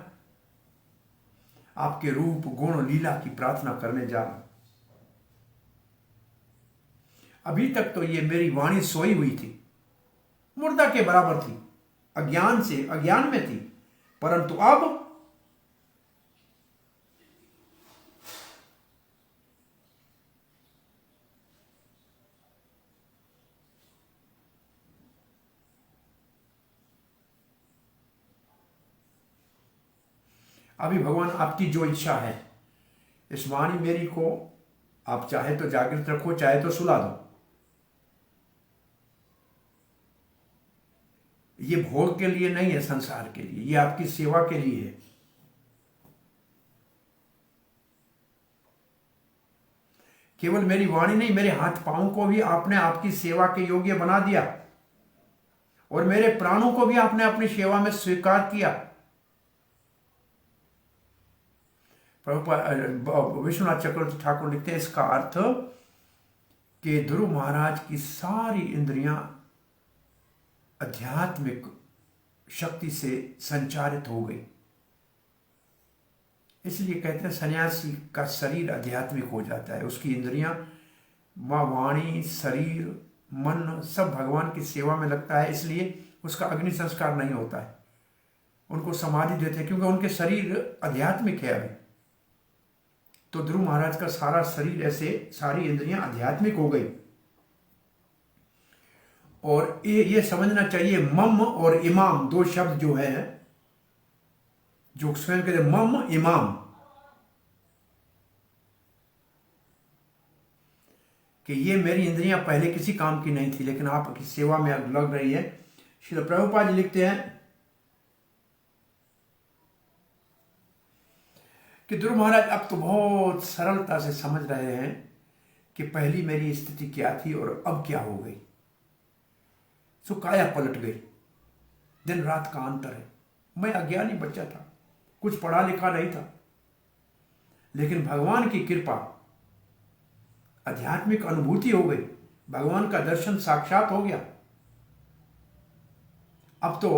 [SPEAKER 1] आपके रूप गुण लीला की प्रार्थना करने जा रहा हूं। अभी तक तो ये मेरी वाणी सोई हुई थी, मुर्दा के बराबर थी, अज्ञान में थी, परंतु अब अभी भगवान आपकी जो इच्छा है, इस वाणी मेरी को आप चाहे तो जागृत रखो, चाहे तो सुला दो। ये भोग के लिए नहीं है, संसार के लिए, ये आपकी सेवा के लिए है। केवल मेरी वाणी नहीं, मेरे हाथ पांव को भी आपने आपकी सेवा के योग्य बना दिया और मेरे प्राणों को भी आपने अपनी सेवा में स्वीकार किया। विश्वनाथ चक्रवर्ती ठाकुर लिखते हैं, इसका अर्थ कि ध्रुव महाराज की सारी इंद्रियां आध्यात्मिक शक्ति से संचारित हो गई। इसलिए कहते हैं सन्यासी का शरीर आध्यात्मिक हो जाता है, उसकी इंद्रियां, वाणी, शरीर, मन सब भगवान की सेवा में लगता है। इसलिए उसका अग्नि संस्कार नहीं होता है, उनको समाधि देते हैं, क्योंकि उनके शरीर आध्यात्मिक है अभी। तो ध्रुव महाराज का सारा शरीर ऐसे, सारी इंद्रियां आध्यात्मिक हो गई। और ये समझना चाहिए, मम और इमाम दो शब्द जो है, जो स्वयं कहते मम इमाम, कि ये मेरी इंद्रियां पहले किसी काम की नहीं थी, लेकिन आपकी सेवा में अब लग रही है। श्रील प्रभुपाद जी लिखते हैं कि ध्रुव महाराज अब तो बहुत सरलता से समझ रहे हैं कि पहली मेरी स्थिति क्या थी और अब क्या हो गई। सो काया पलट गई, दिन रात का अंतर है। मैं अज्ञानी बच्चा था, कुछ पढ़ा लिखा नहीं था, लेकिन भगवान की कृपा, आध्यात्मिक अनुभूति हो गई, भगवान का दर्शन साक्षात हो गया। अब तो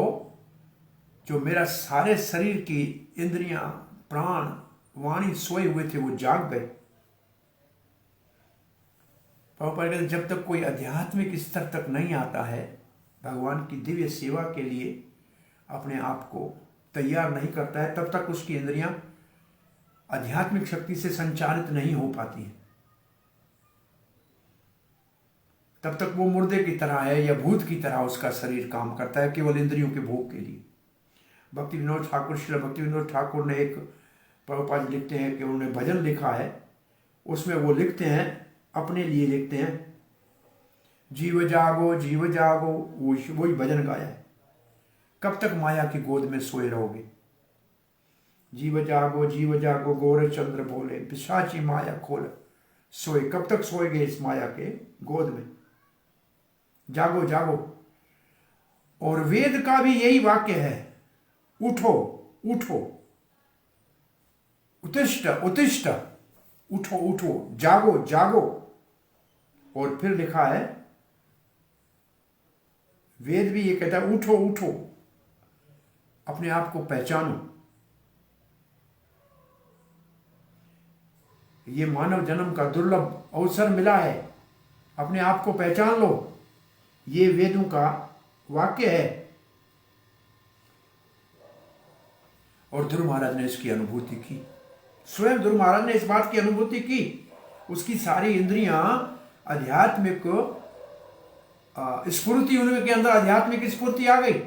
[SPEAKER 1] जो मेरा सारे शरीर की इंद्रियां, प्राण, वाणी सोए हुए थे, वो जाग गए। प्रभुपाद कहते जब तक कोई आध्यात्मिक स्तर तक नहीं आता है, भगवान की दिव्य सेवा के लिए अपने आप को तैयार नहीं करता है, तब तक उसकी इंद्रियां आध्यात्मिक शक्ति से संचालित नहीं हो पाती है। तब तक वो मुर्दे की तरह है या भूत की तरह उसका शरीर काम करता है, केवल इंद्रियों के भोग के लिए। भक्ति विनोद ठाकुर, श्री भक्ति विनोद ठाकुर ने एक, प्रभुपाद लिखते हैं कि उन्होंने भजन लिखा है, उसमें वो लिखते हैं, अपने लिए लिखते हैं, जीव जागो, वही भजन गाया है। कब तक माया की गोद में सोए रहोगे? जीव जागो गोरे चंद्र बोले, पिशाची माया खोल सोए। कब तक सोएगे इस माया के गोद में? जागो जागो। और वेद का भी यही वाक्य है, उठो उठो, उत्तिष्ठ उत्तिष्ठ, उठो उठो, जागो जागो। और फिर लिखा है, वेद भी ये कहता है, उठो उठो, अपने आप को पहचानो। ये मानव जन्म का दुर्लभ अवसर मिला है, अपने आप को पहचान लो। ये वेदों का वाक्य है। और ध्रुव महाराज ने इसकी अनुभूति की, स्वयं ध्रुव महाराज ने इस बात की अनुभूति की। उसकी सारी इंद्रियां आध्यात्मिक स्फूर्ति, उनके अंदर आध्यात्मिक स्फूर्ति आ गई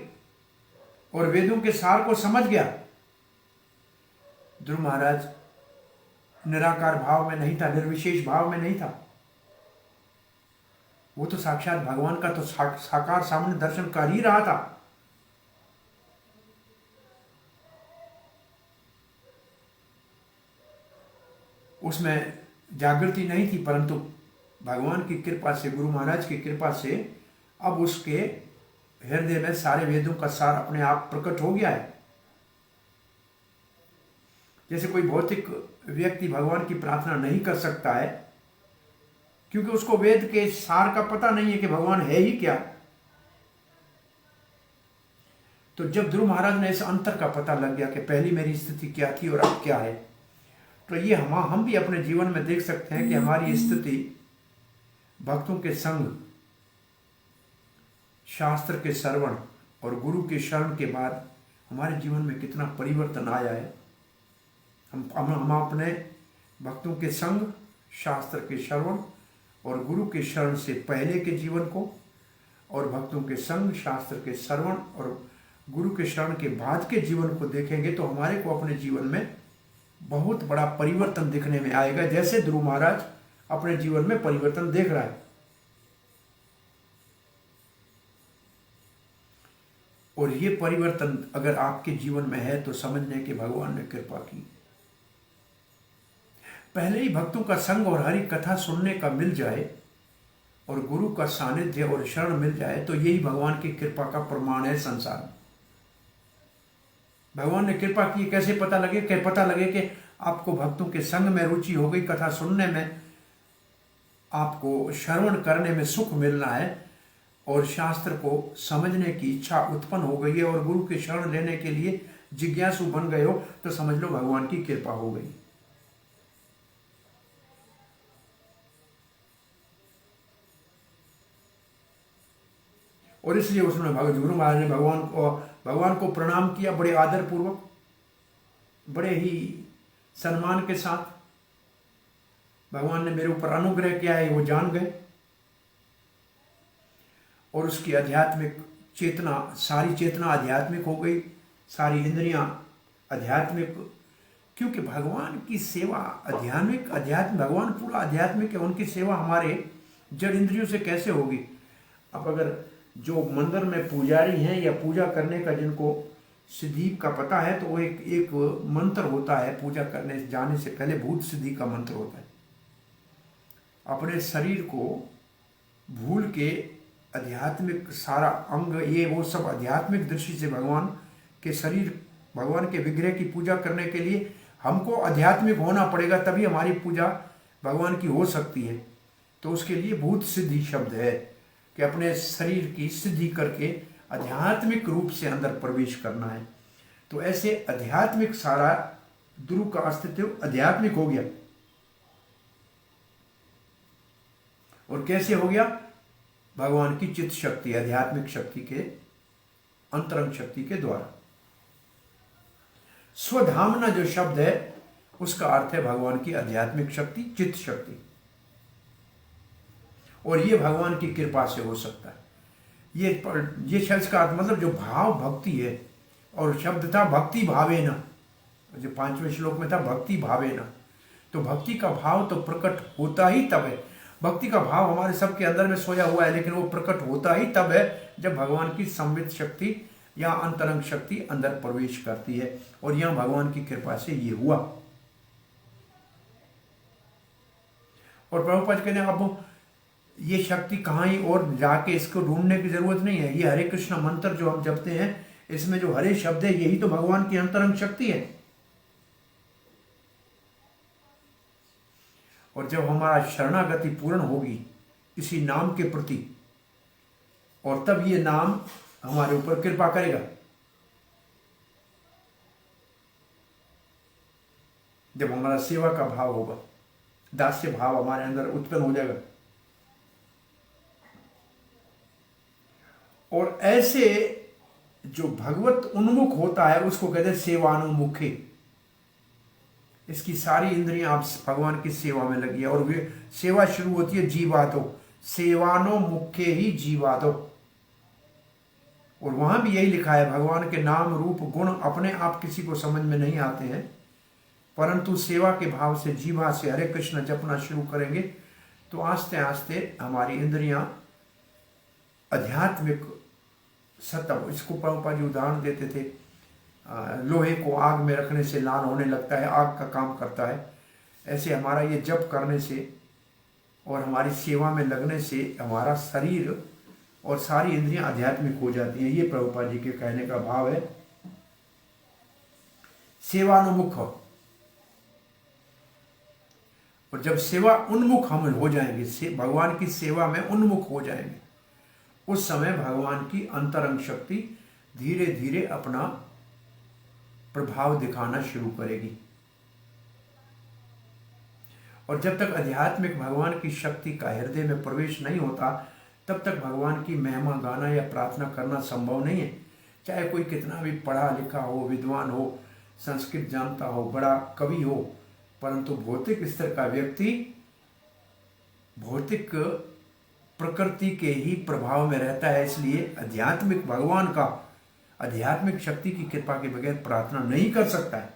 [SPEAKER 1] और वेदों के सार को समझ गया। ध्रुव महाराज निराकार भाव में नहीं था, निर्विशेष भाव में नहीं था। वो तो साक्षात भगवान का तो साकार सामने दर्शन कर ही रहा था। उसमें जागृति नहीं थी, परंतु भगवान की कृपा से, गुरु महाराज की कृपा से अब उसके हृदय में सारे वेदों का सार अपने आप प्रकट हो गया है। जैसे कोई भौतिक व्यक्ति भगवान की प्रार्थना नहीं कर सकता है, क्योंकि उसको वेद के सार का पता नहीं है कि भगवान है ही क्या। तो जब ध्रुव महाराज ने इस अंतर का पता लग गया कि पहली मेरी स्थिति क्या थी और अब क्या है, तो ये हम भी अपने जीवन में देख सकते हैं कि हमारी स्थिति भक्तों के संग, शास्त्र के श्रवण और गुरु के शरण के बाद हमारे जीवन में कितना परिवर्तन आया है। हम अपने भक्तों के संग, शास्त्र के श्रवण और गुरु के शरण से पहले के जीवन को, और भक्तों के संग, शास्त्र के श्रवण और गुरु के शरण के बाद के जीवन को देखेंगे तो हमारे को अपने जीवन में बहुत बड़ा परिवर्तन दिखने में आएगा, जैसे ध्रुव महाराज अपने जीवन में परिवर्तन देख रहा है। और ये परिवर्तन अगर आपके जीवन में है तो समझने कि भगवान ने कृपा की। पहले ही भक्तों का संग और हरि कथा सुनने का मिल जाए और गुरु का सानिध्य और शरण मिल जाए तो यही भगवान की कृपा का प्रमाण है संसार में। भगवान ने कृपा की कैसे पता लगे? पता लगे कि आपको भक्तों के संग में रुचि हो गई, कथा सुनने में, आपको श्रवण करने में सुख मिलना है और शास्त्र को समझने की इच्छा उत्पन्न हो गई है और गुरु के शरण लेने के लिए जिज्ञासु बन गए हो, तो समझ लो भगवान की कृपा हो गई। और इसलिए उसने गुरु महाराज ने भगवान को प्रणाम किया, बड़े आदर पूर्वक, बड़े ही सम्मान के साथ। भगवान ने मेरे ऊपर अनुग्रह किया है वो जान गए और उसकी आध्यात्मिक चेतना, सारी चेतना आध्यात्मिक हो गई, सारी इंद्रियां आध्यात्मिक, क्योंकि भगवान की सेवा अध्यात्म भगवान पूरा आध्यात्मिक है। उनकी सेवा हमारे जड़ इंद्रियों से कैसे होगी? अब अगर जो मंदिर में पुजारी हैं या पूजा करने का जिनको सिद्धि का पता है, तो वो एक मंत्र होता है पूजा करने जाने से पहले, भूत सिद्धि का मंत्र होता है। अपने शरीर को भूल के आध्यात्मिक सारा अंग, ये वो सब आध्यात्मिक दृष्टि से भगवान के शरीर, भगवान के विग्रह की पूजा करने के लिए हमको आध्यात्मिक होना पड़ेगा, तभी हमारी पूजा भगवान की हो सकती है। तो उसके लिए भूत सिद्धि शब्द है कि अपने शरीर की सिद्धि करके आध्यात्मिक रूप से अंदर प्रवेश करना है। तो ऐसे आध्यात्मिक सारा ध्रुव का अस्तित्व आध्यात्मिक हो गया। और कैसे हो गया? भगवान की चित्त शक्ति, आध्यात्मिक शक्ति के, अंतरंग शक्ति के द्वारा। स्वधामना जो शब्द है उसका अर्थ है भगवान की आध्यात्मिक शक्ति, चित्त शक्ति। और ये भगवान की कृपा से हो सकता है। ये शब्द का अर्थ मतलब जो भाव भक्ति है, और शब्द था भक्ति भावेन, जो 5वें श्लोक में था भक्ति भावेन। तो भक्ति का भाव तो प्रकट होता ही तब है। भक्ति का भाव हमारे सबके अंदर में सोया हुआ है, लेकिन वो प्रकट होता ही तब है जब भगवान की संवित शक्ति या अंतरंग शक्ति अंदर प्रवेश करती है। और यहां भगवान की कृपा से ये हुआ। और प्रभुपाद कहते हैं अब ये शक्ति कहाँ ही और जाके इसको ढूंढने की जरूरत नहीं है। ये हरे कृष्ण मंत्र जो हम जपते हैं, इसमें जो हरे शब्द है यही तो भगवान की अंतरंग शक्ति है। और जब हमारा शरणागति पूर्ण होगी इसी नाम के प्रति, और तब ये नाम हमारे ऊपर कृपा करेगा। जब हमारा सेवा का भाव होगा, दास्य भाव हमारे अंदर उत्पन्न हो जाएगा। और ऐसे जो भगवत उन्मुख होता है उसको कहते हैं सेवानुमुखी। इसकी सारी इंद्रियां आप भगवान की सेवा में लगी है। और वे सेवा शुरू होती है जीवातो, सेवानो मुख्य ही जीवातो। और वहां भी यही लिखा है, भगवान के नाम रूप गुण अपने आप किसी को समझ में नहीं आते हैं, परंतु सेवा के भाव से जीवा से हरे कृष्ण जपना शुरू करेंगे तो आस्ते आस्ते हमारी इंद्रियां आध्यात्मिक सत्ता, इसको प्रभुपाद जी उदाहरण देते थे, लोहे को आग में रखने से लाल होने लगता है, आग का काम करता है। ऐसे हमारा ये जप करने से और हमारी सेवा में लगने से हमारा शरीर और सारी इंद्रियां आध्यात्मिक हो जाती हैं। ये प्रभुपाद जी के कहने का भाव है। सेवानुमुख, और जब सेवा उन्मुख हम हो जाएंगे, भगवान की सेवा में उन्मुख हो जाएंगे, उस समय भगवान की अंतरंग शक्ति धीरे धीरे अपना प्रभाव दिखाना शुरू करेगी। और जब तक आध्यात्मिक भगवान की शक्ति का हृदय में प्रवेश नहीं होता, तब तक भगवान की महिमा गाना या प्रार्थना करना संभव नहीं है। चाहे कोई कितना भी पढ़ा लिखा हो, विद्वान हो, संस्कृत जानता हो, बड़ा कवि हो, परंतु भौतिक स्तर का व्यक्ति भौतिक प्रकृति के ही प्रभाव में रहता है। इसलिए आध्यात्मिक भगवान का, आध्यात्मिक शक्ति की कृपा के बगैर प्रार्थना नहीं कर सकता है।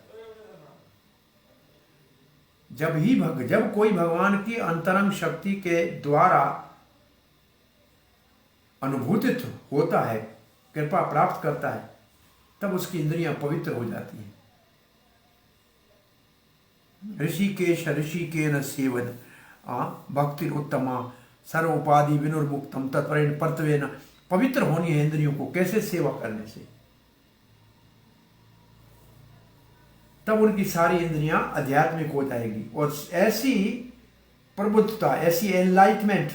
[SPEAKER 1] जब कोई भगवान की अंतरंग शक्ति के द्वारा अनुभूतित होता है, कृपा प्राप्त करता है, तब उसकी इंद्रियां पवित्र हो जाती हैं। ऋषिकेश ऋषिकेन सेवन भक्ति उत्तमा सर्वोपाधि विनुर्मुक्तम तत्परेण पर्तवेन। पवित्र होनी है इंद्रियों को, कैसे? सेवा करने से। तब उनकी सारी इंद्रियां आध्यात्मिक हो जाएगी। और ऐसी प्रबुद्धता, ऐसी एनलाइटमेंट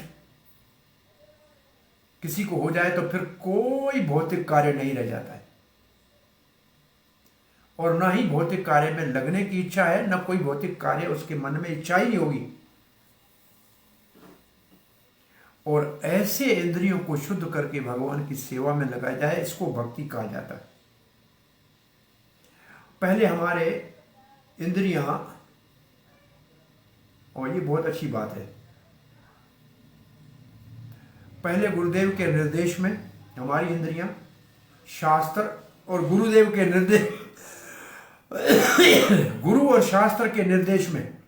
[SPEAKER 1] किसी को हो जाए तो फिर कोई भौतिक कार्य नहीं रह जाता है, और ना ही भौतिक कार्य में लगने की इच्छा है, ना कोई भौतिक कार्य उसके मन में इच्छा ही नहीं होगी। और ऐसे इंद्रियों को शुद्ध करके भगवान की सेवा में लगाया जाए, इसको भक्ति कहा जाता है। पहले हमारे इंद्रियां, और ये बहुत अच्छी बात है, पहले गुरुदेव के निर्देश में हमारी इंद्रियां शास्त्र और गुरुदेव के निर्देश गुरु और शास्त्र के निर्देश में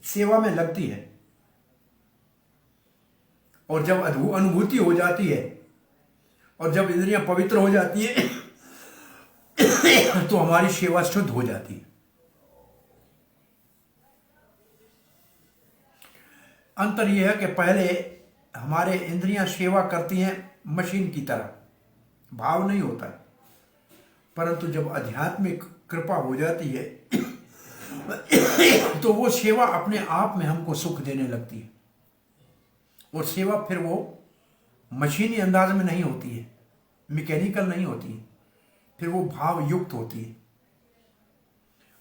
[SPEAKER 1] सेवा में लगती है। और जब अनुभूति हो जाती है और जब इंद्रियां पवित्र हो जाती है तो हमारी सेवा शुद्ध हो जाती है। अंतर यह है कि पहले हमारे इंद्रियां सेवा करती हैं मशीन की तरह, भाव नहीं होता है, परंतु जब आध्यात्मिक कृपा हो जाती है तो वो सेवा अपने आप में हमको सुख देने लगती है। और सेवा फिर वो मशीनी अंदाज में नहीं होती है, मैकेनिकल नहीं होती है, फिर वो भाव युक्त होती है।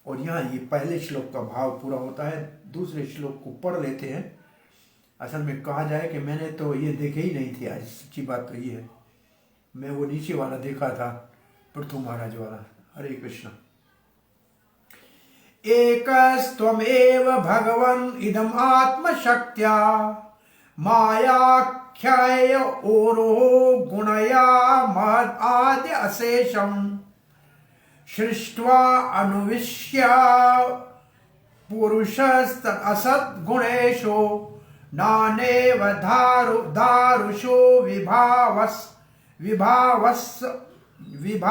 [SPEAKER 1] और यहाँ ये पहले श्लोक का भाव पूरा होता है। दूसरे श्लोक को पढ़ लेते हैं। असल में कहा जाए कि मैंने तो ये देखे ही नहीं थे आज, सच्ची बात तो ये है। मैं वो नीचे वाला देखा था, पृथु महाराज वाला। हरे कृष्ण। एकस्त्वमेव भगवन् इदम् आत्मशक्त्या मायाख्याय ओरो गुणया महद् आद्य अशेषम् सृष्ट्वा अनुविश्य पुरुषस्तत् असत् गुणेषु नानेव दारुषो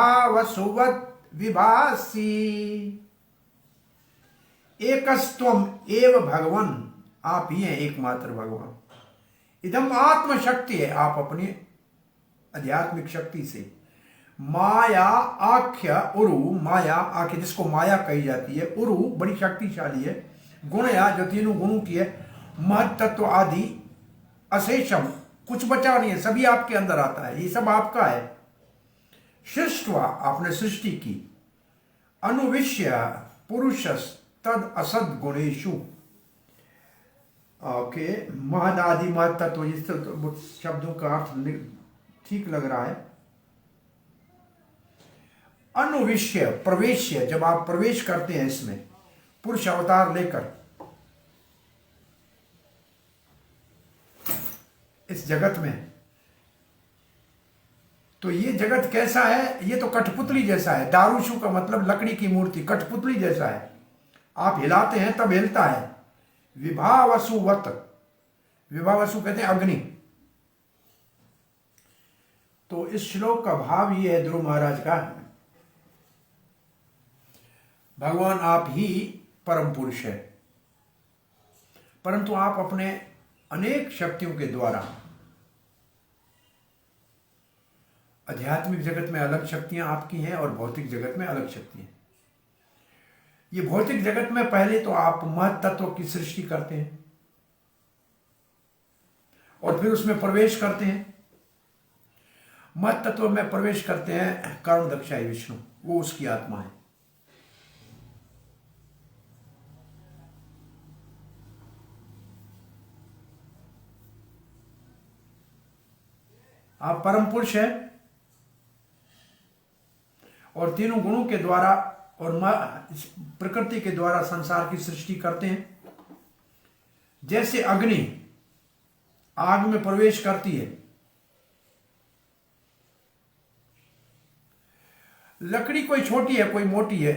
[SPEAKER 1] विभावसुवत् विभासी। एकस्त्वम एव भगवन, आप ही हैं एकमात्र भगवान। इदम आत्मशक्ति है, आप अपनी आध्यात्मिक शक्ति से। माया आख्य उरु, माया आख्य जिसको माया कही जाती है, उरु बड़ी शक्तिशाली है, गुणया जो तीनों गुणों की है, महत्त्व आदि अशेषम कुछ बचा नहीं है, सभी आपके अंदर आता है, ये सब आपका है। सृष्टवा आपने सृष्टि की, अनुविश्य पुरुषस तद असद गुणेशु। ओके, महदादि महत्त्व, इस शब्दों का अर्थ ठीक लग रहा है। अनुविश्य प्रवेश्य, जब आप प्रवेश करते हैं इसमें पुरुष अवतार लेकर इस जगत में, तो ये जगत कैसा है? ये तो कठपुतली जैसा है। दारूशु का मतलब लकड़ी की मूर्ति, कठपुतली जैसा है। आप हिलाते हैं तब हिलता है। विभावसुवत, विभावसु कहते हैं अग्नि। तो इस श्लोक का भाव ये है ध्रुव महाराज का, भगवान आप ही परम पुरुष है, परंतु आप अपने अनेक शक्तियों के द्वारा, आध्यात्मिक जगत में अलग शक्तियां आपकी हैं और भौतिक जगत में अलग शक्तियां। ये भौतिक जगत में पहले तो आप महत तत्व की सृष्टि करते हैं और फिर उसमें प्रवेश करते हैं। महत तत्व में प्रवेश करते हैं कर्ण दक्षाई विष्णु, वो उसकी आत्मा है। आप परम पुरुष है और तीनों गुणों के द्वारा और प्रकृति के द्वारा संसार की सृष्टि करते हैं। जैसे अग्नि आग में प्रवेश करती है, लकड़ी कोई छोटी है, कोई मोटी है,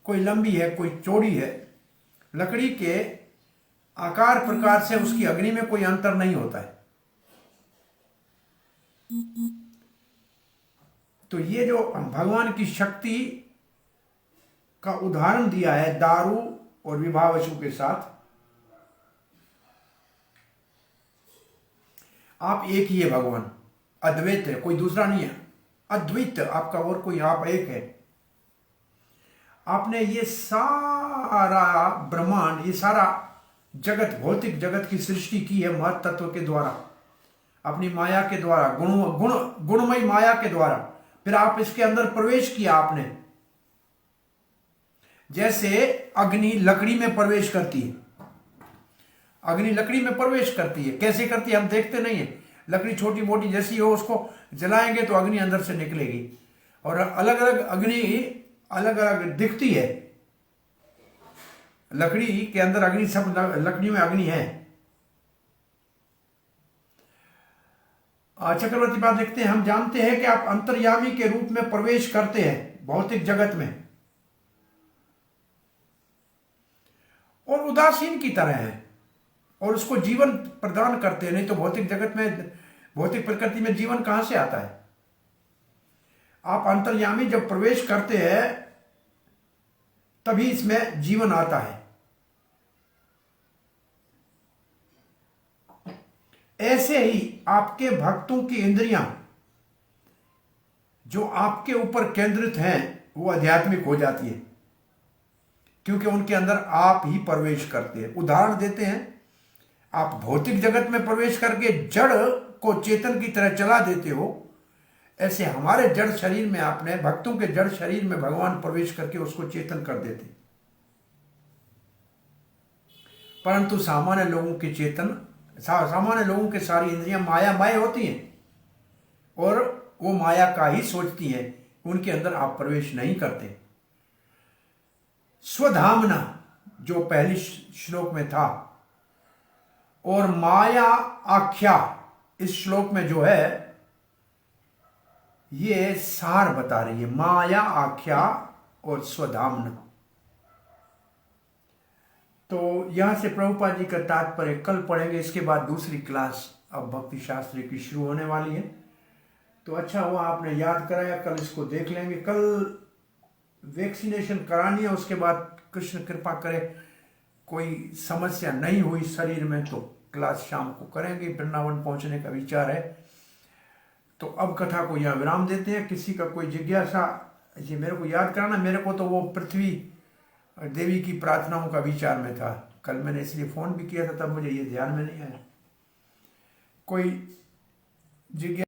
[SPEAKER 1] कोई लंबी है, कोई चौड़ी है, लकड़ी के आकार प्रकार से उसकी अग्नि में कोई अंतर नहीं होता है। तो ये जो भगवान की शक्ति का उदाहरण दिया है दारू और विभावसु के साथ, आप एक ही है भगवान, अद्वैत है, कोई दूसरा नहीं है। अद्वैत आपका और कोई, आप एक है। आपने ये सारा ब्रह्मांड, ये सारा जगत, भौतिक जगत की सृष्टि की है महत तत्व के द्वारा, अपनी माया के द्वारा, गुणमयी माया के द्वारा। फिर आप इसके अंदर प्रवेश किया आपने। जैसे अग्नि लकड़ी में प्रवेश करती है, अग्नि लकड़ी में प्रवेश करती है। कैसे करती है हम देखते नहीं है। लकड़ी छोटी मोटी जैसी हो, उसको जलाएंगे तो अग्नि अंदर से निकलेगी। और अलग अलग अग्नि अलग अलग दिखती है। लकड़ी के अंदर अग्नि, सब लकड़ी में अग्नि है। चक्रवर्ती बात देखते हैं, हम जानते हैं कि आप अंतर्यामी के रूप में प्रवेश करते हैं भौतिक जगत में और उदासीन की तरह हैं और उसको जीवन प्रदान करते हैं। नहीं तो भौतिक जगत में, भौतिक प्रकृति में जीवन कहां से आता है? आप अंतर्यामी जब प्रवेश करते हैं तभी इसमें जीवन आता है। ऐसे ही आपके भक्तों की इंद्रियां जो आपके ऊपर केंद्रित हैं वो आध्यात्मिक हो जाती है, क्योंकि उनके अंदर आप ही प्रवेश करते हैं। उदाहरण देते हैं, आप भौतिक जगत में प्रवेश करके जड़ को चेतन की तरह चला देते हो, ऐसे हमारे जड़ शरीर में आपने, भक्तों के जड़ शरीर में भगवान प्रवेश करके उसको चेतन कर देते। परंतु सामान्य लोगों के चेतन, सामान्य लोगों के सारी इंद्रियां मायामय होती हैं और वो माया का ही सोचती हैं, उनके अंदर आप प्रवेश नहीं करते। स्वधामना जो पहली श्लोक में था और माया आख्या इस श्लोक में जो है, ये सार बता रही है, माया आख्या और स्वधामना। तो यहां से प्रभुपाद जी का तात्पर्य कल पढ़ेंगे। इसके बाद दूसरी क्लास अब भक्ति शास्त्र की शुरू होने वाली है। तो अच्छा हुआ आपने याद कराया, कल इसको देख लेंगे। कल वैक्सीनेशन करानी है, उसके बाद कृष्ण कृपा करे कोई समस्या नहीं हुई शरीर में तो क्लास शाम को करेंगे। वृंदावन पहुंचने का विचार है। तो अब कथा को यहाँ विराम देते हैं। किसी का कोई जिज्ञासा, ये मेरे को याद कराना। मेरे को तो वो पृथ्वी देवी की प्रार्थनाओं का विचार में था। कल मैंने इसलिए फोन भी किया था, तब मुझे ये ध्यान में नहीं आया। कोई जिज्ञासा